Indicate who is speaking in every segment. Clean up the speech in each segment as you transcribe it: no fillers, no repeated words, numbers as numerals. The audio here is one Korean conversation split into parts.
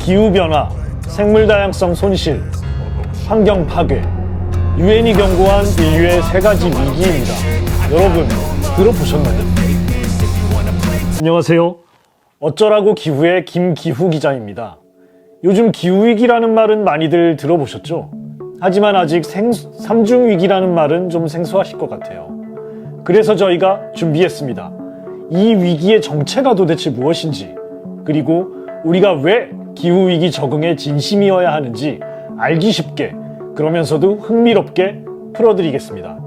Speaker 1: 기후변화, 생물다양성 손실, 환경 파괴, 유엔이 경고한 인류의 세 가지 위기입니다. 여러분, 들어보셨나요? 안녕하세요. 어쩌라고 기후의 김기후 기자입니다. 요즘 기후위기라는 말은 많이들 들어보셨죠? 하지만 아직 삼중위기라는 말은 좀 생소하실 것 같아요. 그래서 저희가 준비했습니다. 이 위기의 정체가 도대체 무엇인지, 그리고 우리가 왜 기후위기 적응에 진심이어야 하는지 알기 쉽게, 그러면서도 흥미롭게 풀어드리겠습니다.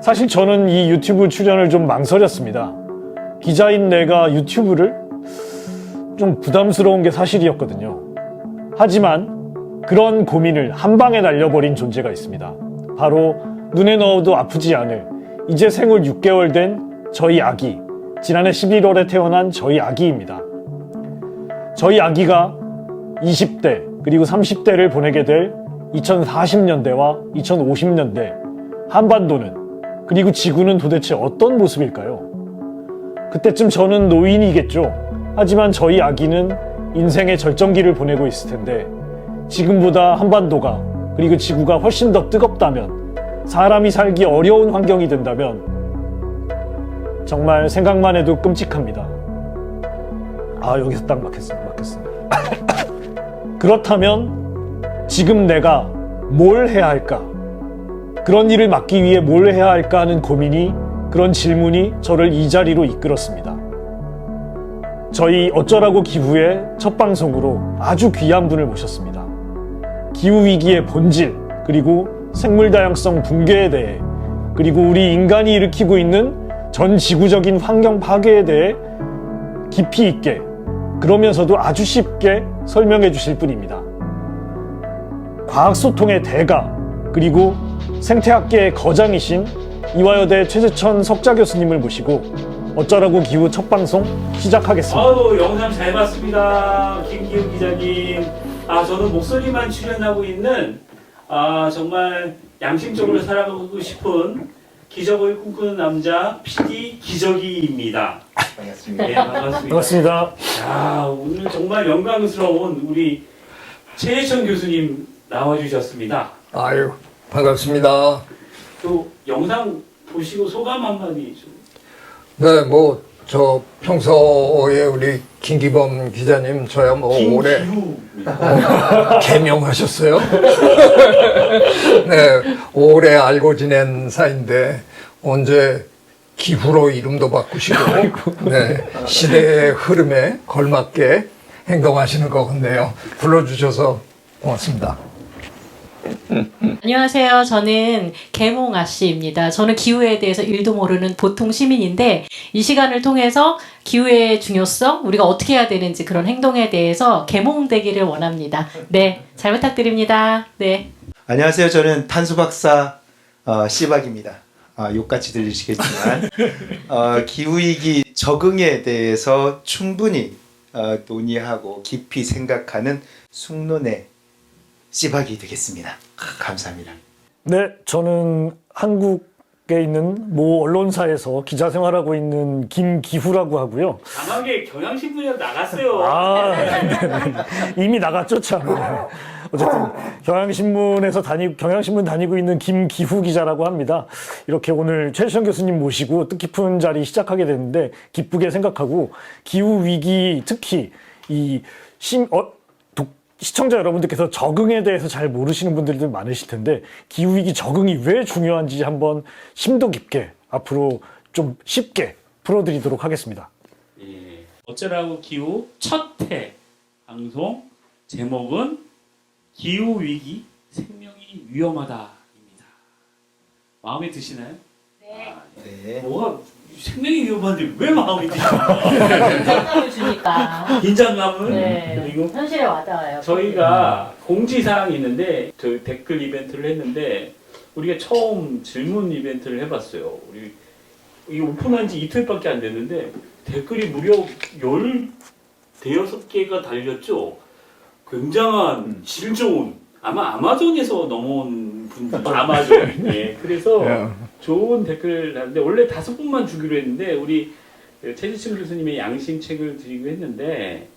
Speaker 1: 사실 저는 이 유튜브 출연을 좀 망설였습니다. 기자인 내가 유튜브를 좀 부담스러운 게 사실이었거든요. 하지만 그런 고민을 한 방에 날려버린 존재가 있습니다. 바로 눈에 넣어도 아프지 않을 이제 생후 6개월 된 저희 아기, 지난해 11월에 태어난 저희 아기입니다. 저희 아기가 20대 그리고 30대를 보내게 될 2040년대와 2050년대 한반도는, 그리고 지구는 도대체 어떤 모습일까요? 그때쯤 저는 노인이겠죠. 하지만 저희 아기는 인생의 절정기를 보내고 있을 텐데, 지금보다 한반도가 그리고 지구가 훨씬 더 뜨겁다면, 사람이 살기 어려운 환경이 된다면 정말 생각만 해도 끔찍합니다. 여기서 딱 막혔습니다. 그렇다면 지금 내가 뭘 해야 할까? 그런 일을 막기 위해 뭘 해야 할까 하는 고민이, 그런 질문이 저를 이 자리로 이끌었습니다. 저희 어쩌라고 기후의 첫 방송으로 아주 귀한 분을 모셨습니다. 기후위기의 본질, 그리고 생물다양성 붕괴에 대해, 그리고 우리 인간이 일으키고 있는 전 지구적인 환경 파괴에 대해 깊이 있게, 그러면서도 아주 쉽게 설명해 주실 분입니다. 과학소통의 대가, 그리고 생태학계의 거장이신 이화여대 최재천 석좌 교수님을 모시고 어쩌라고 기후 첫 방송 시작하겠습니다.
Speaker 2: 영상 잘 봤습니다. 김기훈 기자님. 저는 목소리만 출연하고 있는 정말 양심적으로 살아가고 싶은 기적을 꿈꾸는 남자 PD 기적이입니다.
Speaker 3: 반갑습니다.
Speaker 2: 네, 반갑습니다.
Speaker 1: 반갑습니다.
Speaker 2: 오늘 정말 영광스러운 우리 최혜천 교수님 나와주셨습니다.
Speaker 3: 아유, 반갑습니다.
Speaker 2: 또 영상 보시고 소감 한마디 좀.
Speaker 3: 네, 저 평소에 우리 김기범 기자님, 저야 오래 개명하셨어요. 네, 오래 알고 지낸 사이인데, 언제 기후로 이름도 바꾸시고, 네, 시대의 흐름에 걸맞게 행동하시는 것 같네요. 불러주셔서 고맙습니다.
Speaker 4: 안녕하세요. 저는 개몽아 씨입니다. 저는 기후에 대해서 일도 모르는 보통 시민인데, 이 시간을 통해서 기후의 중요성, 우리가 어떻게 해야 되는지 그런 행동에 대해서 개몽되기를 원합니다. 네, 잘 부탁드립니다. 네.
Speaker 5: 안녕하세요. 저는 탄소박사 씨박입니다. 욕같이 들리시겠지만 기후위기 적응에 대해서 충분히 논의하고 깊이 생각하는 숙론의 씨박이 되겠습니다. 감사합니다.
Speaker 1: 네, 저는 한국에 있는 모 언론사에서 기자 생활하고 있는 김기후라고 하고요.
Speaker 2: 강하게 경향신문에 나갔어요.
Speaker 1: 이미 나갔죠, 참. 어쨌든 경향신문 다니고 있는 김기후 기자라고 합니다. 이렇게 오늘 최혜천 교수님 모시고 뜻깊은 자리 시작하게 됐는데 기쁘게 생각하고, 기후 위기, 특히 시청자 여러분들께서 적응에 대해서 잘 모르시는 분들도 많으실 텐데, 기후위기 적응이 왜 중요한지 한번 심도 깊게 앞으로 좀 쉽게 풀어드리도록 하겠습니다.
Speaker 2: 예, 어쩌라고 기후 첫 회 방송 제목은 기후위기 생명이 위험하다입니다. 마음에 드시나요?
Speaker 4: 네.
Speaker 5: 네.
Speaker 2: 뭐가 생명이 위험한데 왜 마음에 드시나요?
Speaker 4: 긴장감을 주니까.
Speaker 2: 긴장감을.
Speaker 4: 네.
Speaker 2: 그리고
Speaker 4: 현실에 와닿아요.
Speaker 2: 저희가 공지사항이 있는데, 저 댓글 이벤트를 했는데, 우리가 처음 질문 이벤트를 해봤어요. 우리 이 오픈한 지 이틀밖에 안 됐는데 댓글이 무려 15개가 달렸죠. 굉장한 질 좋은, 아마 아마존에서 넘어온 분들, 아마존. 예, 그래서 좋은 댓글 달는데, 원래 5분만 주기로 했는데 우리 최지층 교수님의 양심책을 드리기로 했는데,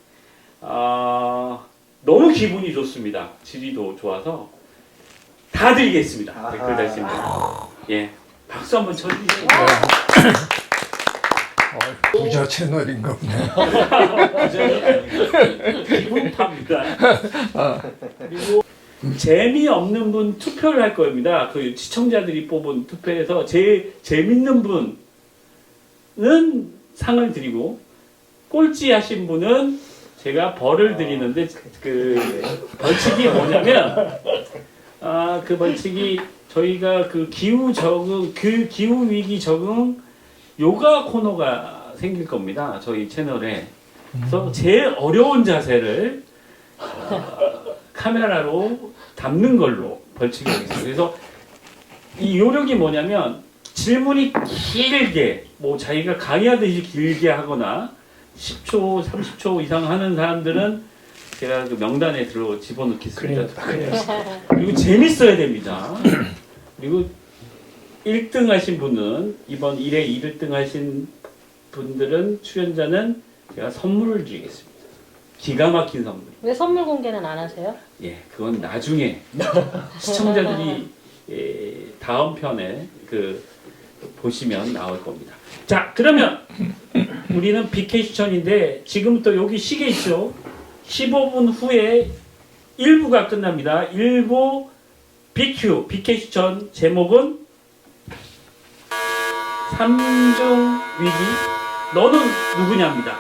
Speaker 2: 너무 기분이 좋습니다. 질의도 좋아서 다 드리겠습니다. 댓글 달신 분. 예, 박수 한번 쳐주세요.
Speaker 3: 부자 채널인가 보네.
Speaker 2: 기분 탑니다. 그리고 재미없는 분 투표를 할 겁니다. 그 시청자들이 뽑은 투표에서 제일 재밌는 분은 상을 드리고 꼴찌 하신 분은 제가 벌을 드리는데 그 벌칙이 뭐냐면 그 벌칙이 저희가 그 기후 위기 적응 요가 코너가 생길 겁니다. 저희 채널에. 그래서 제일 어려운 자세를 카메라로 담는 걸로 벌칙이 하겠습니다. 그래서 이 요령이 뭐냐면 질문이 길게 뭐 자기가 강의하듯이 길게 하거나 10초, 30초 이상 하는 사람들은 제가 그 명단에 집어넣겠습니다. 그리고 재밌어야 됩니다. 그리고 1등 하신 분은 이번 1회 1등 하신 분들은 출연자는 제가 선물을 드리겠습니다. 기가 막힌 선물.
Speaker 4: 왜 선물 공개는 안 하세요?
Speaker 2: 예, 그건 나중에 시청자들이 다음 편에 보시면 나올 겁니다. 자, 그러면 우리는 BK 추천인데 지금부터 여기 시계 있죠? 15분 후에 1부가 끝납니다. 1부 BK 추천 제목은 삼중 위기 너는 누구냐입니다.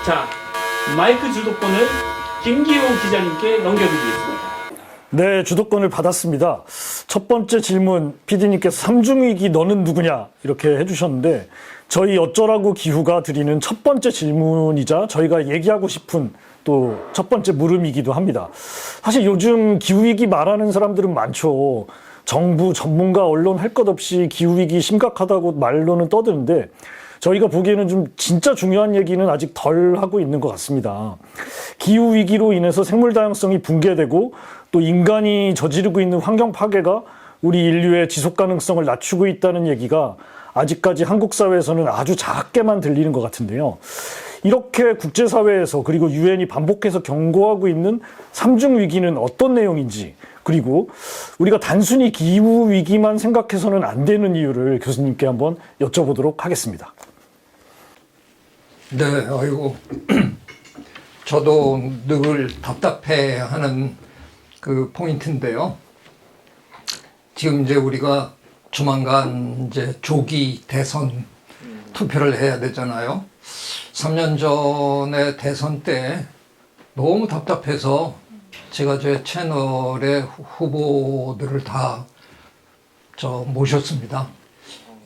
Speaker 2: 자, 마이크 주도권을 김기호 기자님께 넘겨드리겠습니다.
Speaker 1: 네, 주도권을 받았습니다. 첫 번째 질문, PD님께서 삼중위기 너는 누구냐 이렇게 해주셨는데 저희 어쩌라고 기후가 드리는 첫 번째 질문이자 저희가 얘기하고 싶은 또 첫 번째 물음이기도 합니다. 사실 요즘 기후위기 말하는 사람들은 많죠. 정부, 전문가, 언론 할 것 없이 기후위기 심각하다고 말로는 떠드는데 저희가 보기에는 좀 진짜 중요한 얘기는 아직 덜 하고 있는 것 같습니다. 기후위기로 인해서 생물 다양성이 붕괴되고 또 인간이 저지르고 있는 환경 파괴가 우리 인류의 지속 가능성을 낮추고 있다는 얘기가 아직까지 한국 사회에서는 아주 작게만 들리는 것 같은데요. 이렇게 국제사회에서 그리고 유엔이 반복해서 경고하고 있는 삼중 위기는 어떤 내용인지, 그리고 우리가 단순히 기후 위기만 생각해서는 안 되는 이유를 교수님께 한번 여쭤보도록 하겠습니다.
Speaker 3: 네, 아이고. 저도 늘 답답해하는 그 포인트인데요. 지금 이제 우리가 조만간 이제 조기 대선 투표를 해야 되잖아요. 3년 전에 대선 때 너무 답답해서 제가 제 채널의 후보들을 다 모셨습니다.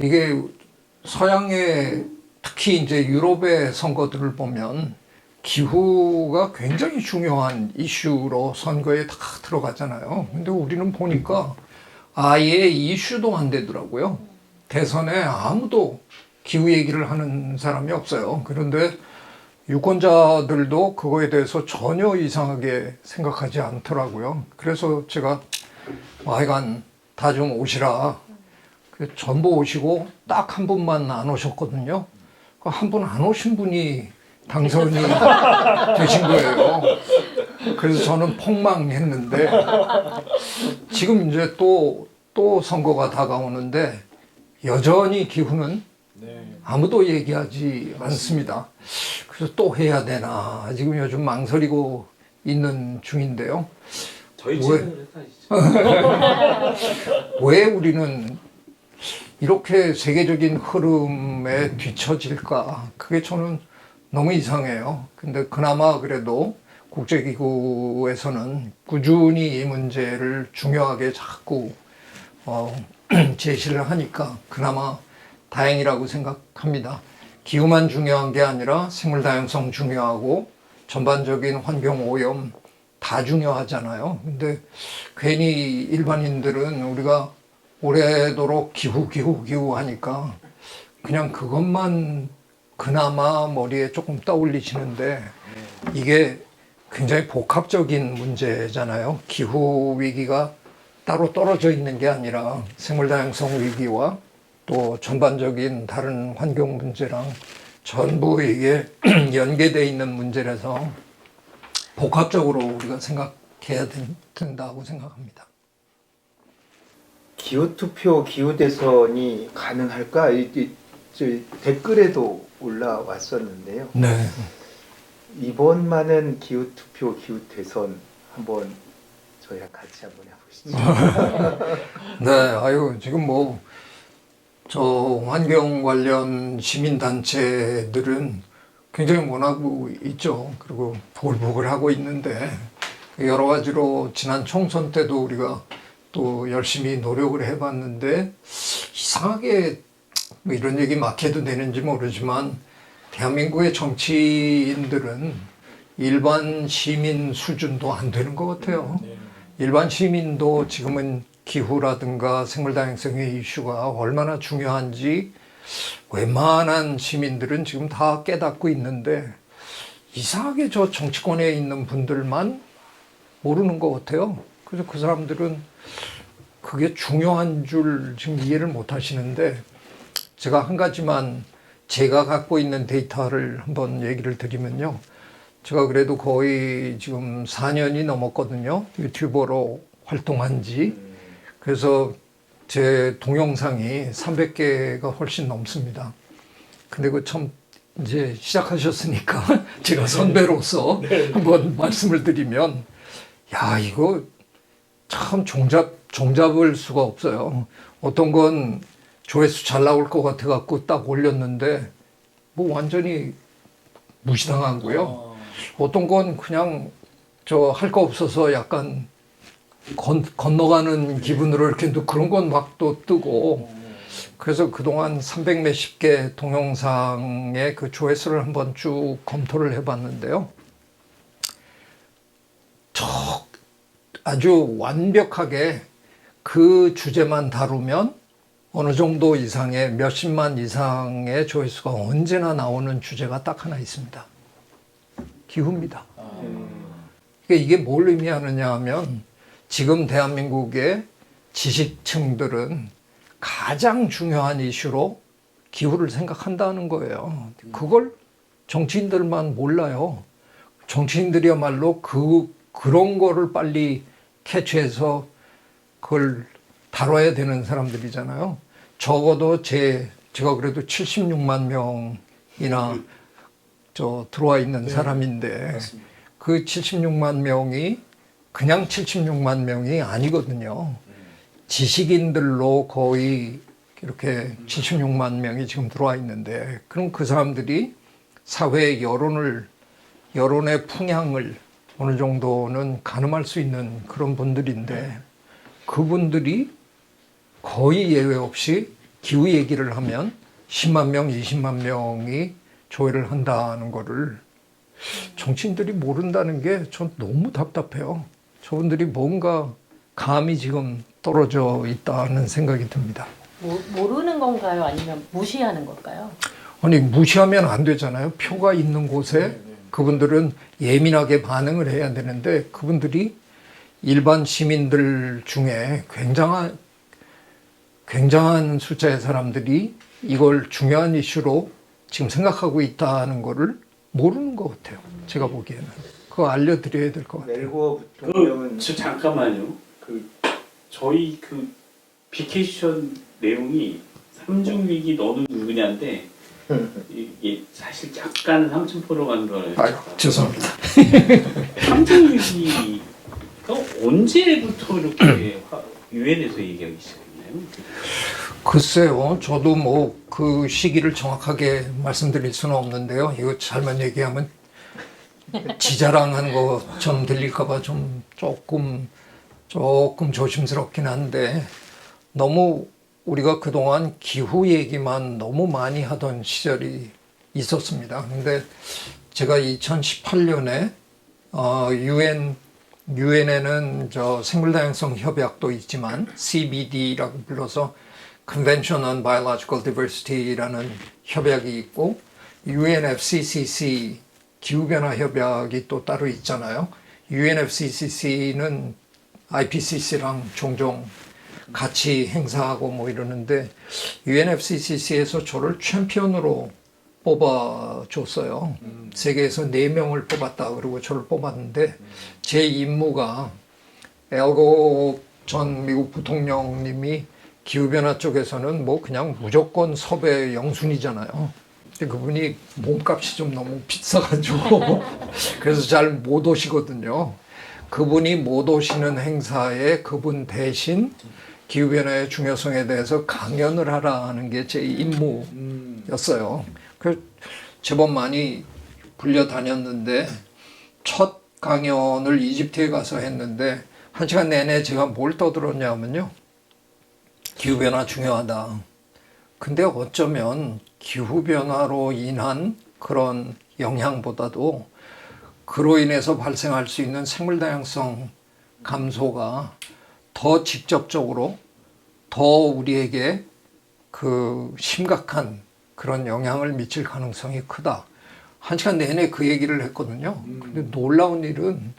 Speaker 3: 이게 서양의 특히 이제 유럽의 선거들을 보면 기후가 굉장히 중요한 이슈로 선거에 다 들어가잖아요. 근데 우리는 보니까 아예 이슈도 안 되더라고요. 대선에 아무도 기후 얘기를 하는 사람이 없어요. 그런데 유권자들도 그거에 대해서 전혀 이상하게 생각하지 않더라고요. 그래서 제가 하여간 다 좀 오시라. 전부 오시고 딱 한 분만 안 오셨거든요. 한 분 안 오신 분이 당선이 되신 거예요. 그래서 저는 폭망했는데 지금 이제 또 선거가 다가오는데 여전히 기후는 아무도 얘기하지 않습니다. 그래서 또 해야 되나 지금 요즘 망설이고 있는 중인데요.
Speaker 2: 저희 채널에서 하시죠.
Speaker 3: 왜 우리는 이렇게 세계적인 흐름에 뒤처질까? 그게 저는 너무 이상해요. 근데 그나마 그래도 국제기구에서는 꾸준히 이 문제를 중요하게 자꾸 제시를 하니까 그나마 다행이라고 생각합니다. 기후만 중요한 게 아니라 생물 다양성 중요하고 전반적인 환경 오염 다 중요하잖아요. 근데 괜히 일반인들은 우리가 오래도록 기후 하니까 그냥 그것만 그나마 머리에 조금 떠올리시는데 이게 굉장히 복합적인 문제잖아요. 기후 위기가 따로 떨어져 있는 게 아니라 생물 다양성 위기와 또 전반적인 다른 환경 문제랑 전부 이게 연계되어 있는 문제라서 복합적으로 우리가 생각해야 된다고 생각합니다.
Speaker 5: 기후투표, 기후대선이 가능할까? 저 댓글에도 올라왔었는데요.
Speaker 3: 네.
Speaker 5: 이번만은 기후투표, 기후대선 한번 저희랑 같이 한번 해보시죠.
Speaker 3: 네, 아유, 지금 뭐, 저 환경 관련 시민단체들은 굉장히 원하고 있죠. 그리고 보글보글 하고 있는데, 여러 가지로 지난 총선 때도 우리가 또 열심히 노력을 해봤는데, 이상하게 뭐 이런 얘기 막 해도 되는지 모르지만, 대한민국의 정치인들은 일반 시민 수준도 안 되는 것 같아요. 일반 시민도 지금은 기후라든가 생물다양성의 이슈가 얼마나 중요한지 웬만한 시민들은 지금 다 깨닫고 있는데 이상하게 저 정치권에 있는 분들만 모르는 것 같아요. 그래서 그 사람들은 그게 중요한 줄 지금 이해를 못 하시는데 제가 한 가지만 제가 갖고 있는 데이터를 한번 얘기를 드리면요. 제가 그래도 거의 지금 4년이 넘었거든요. 유튜버로 활동한 지. 그래서 제 동영상이 300개가 훨씬 넘습니다. 근데 그 참 이제 시작하셨으니까 제가 선배로서 한번 말씀을 드리면 야, 이거 참 종잡을 수가 없어요. 어떤 건 조회수 잘 나올 것 같아 갖고 딱 올렸는데 뭐 완전히 무시당하고요. 어떤 건 그냥 저 할 거 없어서 약간 건너가는 기분으로 이렇게 또 그런 건 막 또 뜨고 그래서 그동안 300 몇십 개 동영상의 그 조회수를 한번 쭉 검토를 해봤는데요. 아주 완벽하게 그 주제만 다루면 어느 정도 이상의 몇십만 이상의 조회수가 언제나 나오는 주제가 딱 하나 있습니다. 기후입니다. 그러니까 이게 뭘 의미하느냐 하면 지금 대한민국의 지식층들은 가장 중요한 이슈로 기후를 생각한다는 거예요. 그걸 정치인들만 몰라요. 정치인들이야말로 그런 거를 빨리 캐치해서 그걸 다뤄야 되는 사람들이잖아요. 적어도 제가 그래도 76만 명이나 들어와 있는 사람인데 그 76만 명이 그냥 76만 명이 아니거든요. 지식인들로 거의 이렇게 76만 명이 지금 들어와 있는데 그럼 그 사람들이 사회의 여론의 풍향을 어느 정도는 가늠할 수 있는 그런 분들인데 그분들이 거의 예외 없이 기후 얘기를 하면 10만 명, 20만 명이 조회를 한다는 거를 정치인들이 모른다는 게 전 너무 답답해요. 저분들이 뭔가 감이 지금 떨어져 있다는 생각이 듭니다.
Speaker 4: 모르는 건가요? 아니면 무시하는 걸까요?
Speaker 3: 아니 무시하면 안 되잖아요. 표가 있는 곳에 그분들은 예민하게 반응을 해야 되는데 그분들이 일반 시민들 중에 굉장한 숫자의 사람들이 이걸 중요한 이슈로 지금 생각하고 있다는 거를 모르는 것 같아요. 제가 보기에는. 그거 알려드려야 될 것 같아요.
Speaker 5: 멜고 부통령은
Speaker 2: 잠깐만요. 저희 비케이션 내용이 삼중위기 너는 누구냐인데 이게 사실 약간 삼천포로 간 거예요.
Speaker 3: 아유, 죄송합니다.
Speaker 2: 삼중위기가 언제부터 이렇게 유엔에서 얘기하기 시작했나요?
Speaker 3: 글쎄요, 저도 뭐 그 시기를 정확하게 말씀드릴 수는 없는데요. 이거 잘못 얘기하면 지자랑하는 것처럼 들릴까봐 좀 조금 조심스럽긴 한데 너무 우리가 그동안 기후 얘기만 너무 많이 하던 시절이 있었습니다. 근데 제가 2018년에 유엔에는 생물다양성 협약도 있지만 CBD라고 불러서 Convention on Biological Diversity라는 협약이 있고 UNFCCC 기후변화 협약이 또 따로 있잖아요. UNFCCC는 IPCC랑 종종 같이 행사하고 뭐 이러는데 UNFCCC에서 저를 챔피언으로 뽑아줬어요. 세계에서 4명을 뽑았다. 그리고 저를 뽑았는데 제 임무가 엘고 전 미국 부통령님이 기후변화 쪽에서는 뭐 그냥 무조건 섭외 영순이잖아요. 근데 그분이 몸값이 좀 너무 비싸가지고 그래서 잘 못 오시거든요. 그분이 못 오시는 행사에 그분 대신 기후변화의 중요성에 대해서 강연을 하라 하는 게 제 임무였어요. 그래서 제법 많이 불려 다녔는데 첫 강연을 이집트에 가서 했는데 1시간 내내 제가 뭘 떠들었냐면요. 기후변화 중요하다. 근데 어쩌면 기후변화로 인한 그런 영향보다도 그로 인해서 발생할 수 있는 생물다양성 감소가 더 직접적으로 더 우리에게 그 심각한 그런 영향을 미칠 가능성이 크다. 1시간 내내 그 얘기를 했거든요. 근데 놀라운 일은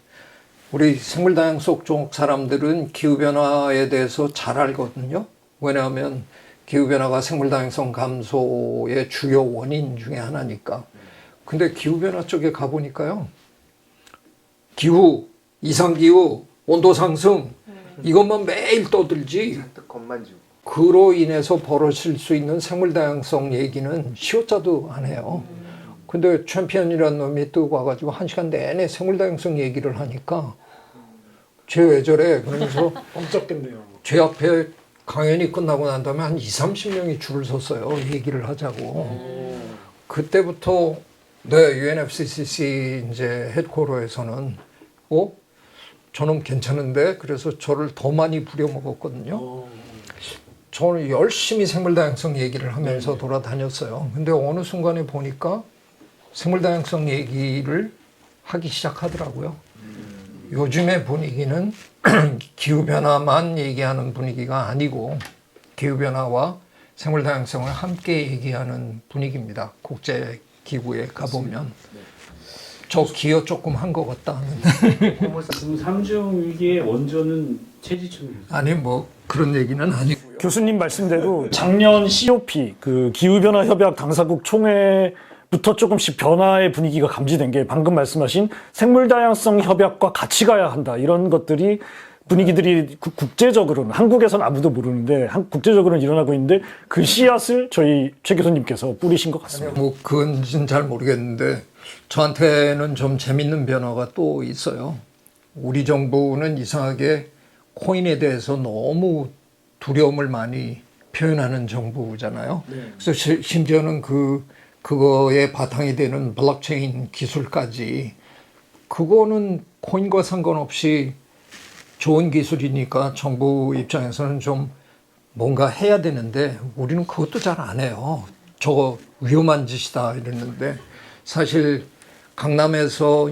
Speaker 3: 우리 생물다양성 쪽 사람들은 기후변화에 대해서 잘 알거든요. 왜냐하면 기후변화가 생물다양성 감소의 주요 원인 중에 하나니까. 근데 기후변화 쪽에 가보니까요. 기후, 이상기후, 온도상승 이것만 매일 떠들지
Speaker 5: 잔뜩 겁만 주고.
Speaker 3: 그로 인해서 벌어질 수 있는 생물다양성 얘기는 시옷자도 안 해요. 근데 챔피언이라는 놈이 뜨고 와가지고 1시간 내내 생물다양성 얘기를 하니까 쟤 왜 저래? 그러면서
Speaker 1: 엉쩍겠네요.
Speaker 3: 제 앞에 강연이 끝나고 난 다음에 한 20-30명이 줄을 섰어요. 얘기를 하자고. 그때부터 네, UNFCCC 이제 헤드쿼터에서는 저는 괜찮은데 그래서 저를 더 많이 부려먹었거든요. 저는 열심히 생물다양성 얘기를 하면서 돌아다녔어요. 근데 어느 순간에 보니까 생물다양성 얘기를 하기 시작하더라고요. 요즘의 분위기는 기후변화만 얘기하는 분위기가 아니고 기후변화와 생물다양성을 함께 얘기하는 분위기입니다. 국제기구에 가보면. 저 기여 조금 한 것 같다 하는데.
Speaker 2: 지금 삼중 위기의 원조는 최지춘 교수.
Speaker 3: 아니 뭐 그런 얘기는 아니고요.
Speaker 1: 교수님 말씀대로 작년 COP 그 기후변화 협약 당사국 총회부터 조금씩 변화의 분위기가 감지된 게 방금 말씀하신 생물다양성 협약과 같이 가야 한다 이런 것들이 분위기들이 국제적으로는 한국에서는 아무도 모르는데 국제적으로는 일어나고 있는데 그 씨앗을 저희 최 교수님께서 뿌리신 것 같습니다.
Speaker 3: 뭐 그건지는 잘 모르겠는데 저한테는 좀 재밌는 변화가 또 있어요. 우리 정부는 이상하게 코인에 대해서 너무 두려움을 많이 표현하는 정부잖아요. 그래서 심지어는 그거에 바탕이 되는 블록체인 기술까지 그거는 코인과 상관없이 좋은 기술이니까 정부 입장에서는 좀 뭔가 해야 되는데 우리는 그것도 잘 안 해요. 저거 위험한 짓이다 이랬는데 사실 강남에서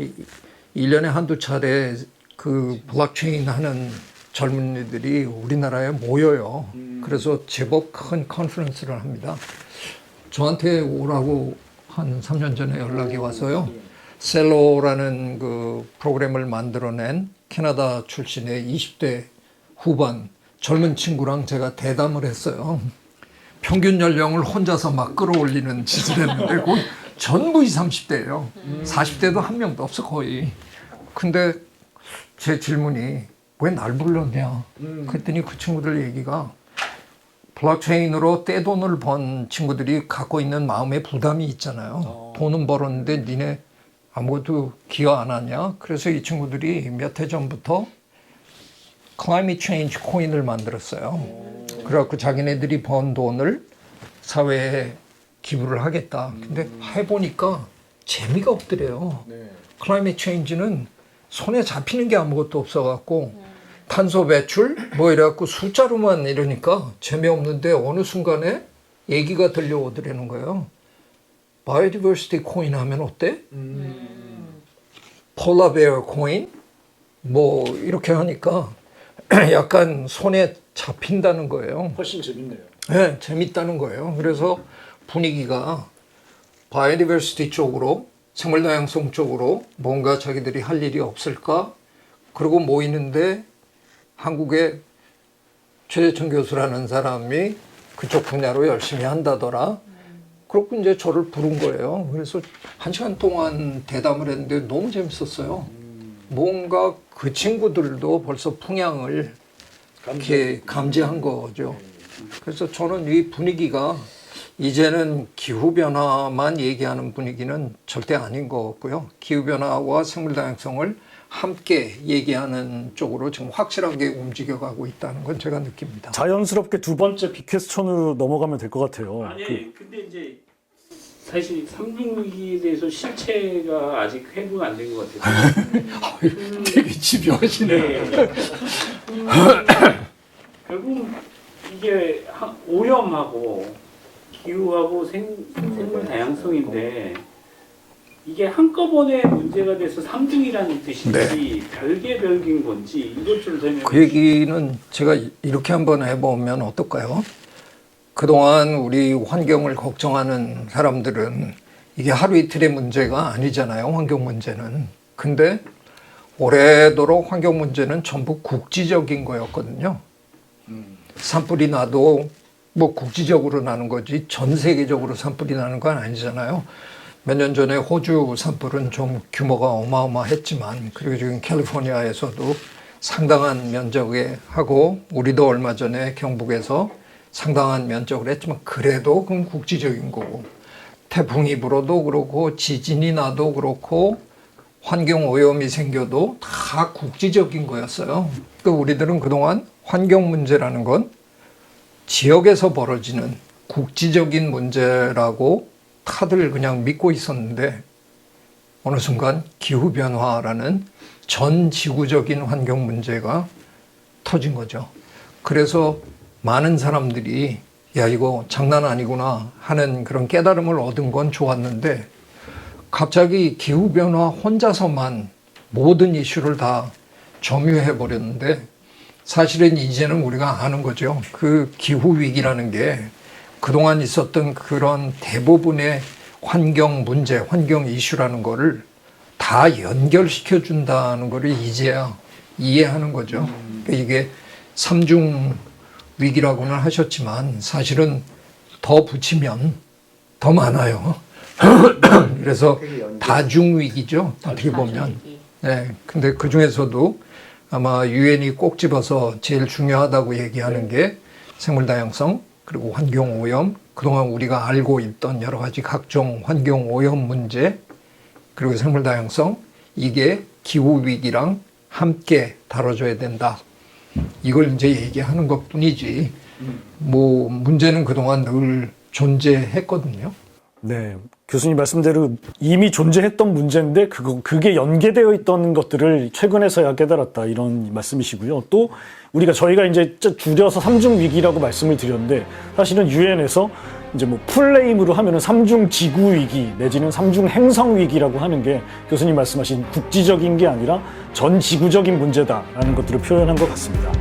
Speaker 3: 1년에 한두 차례 그 블록체인 하는 젊은이들이 우리나라에 모여요. 그래서 제법 큰 컨퍼런스를 합니다. 저한테 오라고 한 3년 전에 연락이 와서요. 셀로라는 그 프로그램을 만들어낸 캐나다 출신의 20대 후반 젊은 친구랑 제가 대담을 했어요. 평균 연령을 혼자서 막 끌어올리는 짓을 했는데 거의 전부 20, 30대예요. 40대도 한 명도 없어 거의. 근데 제 질문이 왜 날 불렀냐? 그랬더니 그 친구들 얘기가 블록체인으로 떼돈을 번 친구들이 갖고 있는 마음의 부담이 있잖아요. 돈은 벌었는데 니네 아무것도 기여 안 하냐? 그래서 이 친구들이 몇 해 전부터 Climate Change 코인을 만들었어요. 그래갖고 자기네들이 번 돈을 사회에 기부를 하겠다. 근데 해보니까 재미가 없더래요. Climate Change는 손에 잡히는 게 아무것도 없어갖고 탄소 배출 뭐 이래갖고 숫자로만 이러니까 재미없는데 어느 순간에 얘기가 들려오더라는 거예요. 바이오디버시티 코인 하면 어때? 폴라베어 코인? 뭐 이렇게 하니까 약간 손에 잡힌다는 거예요.
Speaker 1: 훨씬 재밌네요.
Speaker 3: 네, 재밌다는 거예요. 그래서 분위기가 바이오디버시티 쪽으로 생물다양성 쪽으로 뭔가 자기들이 할 일이 없을까? 그러고 모이는데 한국의 최재천 교수라는 사람이 그쪽 분야로 열심히 한다더라. 그렇고 이제 저를 부른 거예요. 그래서 1시간 동안 대담을 했는데 너무 재밌었어요. 뭔가 그 친구들도 벌써 풍향을 이렇게 감지한 거죠. 그래서 저는 이 분위기가 이제는 기후변화만 얘기하는 분위기는 절대 아닌 것 같고요. 기후변화와 생물다양성을 함께 얘기하는 쪽으로 지금 확실하게 움직여가고 있다는 건 제가 느낍니다.
Speaker 1: 자연스럽게 두 번째 빅퀘스천으로 넘어가면 될 것 같아요.
Speaker 2: 아니 근데 이제 사실 삼중위기에 대해서 실체가 아직 회부가 안 된 것 같아서
Speaker 3: 되게 집요하시네요.
Speaker 2: 네. 결국 이게 오염하고 기후하고 생물 다양성인데 이게 한꺼번에 문제가 돼서 삼중이라는 뜻인지 별개별개인 건지 이것 좀 설명해
Speaker 3: 그 얘기는 제가 이렇게 한번 해보면 어떨까요? 그동안 우리 환경을 걱정하는 사람들은 이게 하루 이틀의 문제가 아니잖아요, 환경 문제는. 근데 오래도록 환경 문제는 전부 국지적인 거였거든요. 산불이 나도 뭐 국지적으로 나는 거지 전 세계적으로 산불이 나는 건 아니잖아요. 몇 년 전에 호주 산불은 좀 규모가 어마어마했지만 그리고 지금 캘리포니아에서도 상당한 면적에 하고 우리도 얼마 전에 경북에서 상당한 면적을 했지만 그래도 그건 국지적인 거고 태풍이 불어도 그렇고 지진이 나도 그렇고 환경 오염이 생겨도 다 국지적인 거였어요. 그러니까 우리들은 그동안 환경 문제라는 건 지역에서 벌어지는 국지적인 문제라고 다들 그냥 믿고 있었는데 어느 순간 기후변화라는 전 지구적인 환경 문제가 터진 거죠. 그래서 많은 사람들이 야 이거 장난 아니구나 하는 그런 깨달음을 얻은 건 좋았는데 갑자기 기후변화 혼자서만 모든 이슈를 다 점유해 버렸는데 사실은 이제는 우리가 아는 거죠. 그 기후위기라는 게 그동안 있었던 그런 대부분의 환경 문제, 환경 이슈라는 거를 다 연결시켜 준다는 거를 이제야 이해하는 거죠. 그러니까 이게 삼중 위기라고는 하셨지만 사실은 더 붙이면 더 많아요. 그래서 다중 위기죠. 어떻게 보면. 네. 근데 그 중에서도 아마 유엔이 꼭 집어서 제일 중요하다고 얘기하는 게 생물 다양성 그리고 환경 오염, 그동안 우리가 알고 있던 여러 가지 각종 환경 오염 문제 그리고 생물 다양성 이게 기후 위기랑 함께 다뤄줘야 된다. 이걸 이제 얘기하는 것뿐이지 뭐 문제는 그동안 늘 존재했거든요.
Speaker 1: 네, 교수님 말씀대로 이미 존재했던 문제인데 그게 연계되어 있던 것들을 최근에서야 깨달았다 이런 말씀이시고요. 또 저희가 이제 줄여서 삼중 위기라고 말씀을 드렸는데 사실은 유엔에서 이제 뭐 풀네임으로 하면은 삼중 지구 위기 내지는 삼중 행성 위기라고 하는 게 교수님 말씀하신 국지적인 게 아니라 전 지구적인 문제다라는 것들을 표현한 것 같습니다.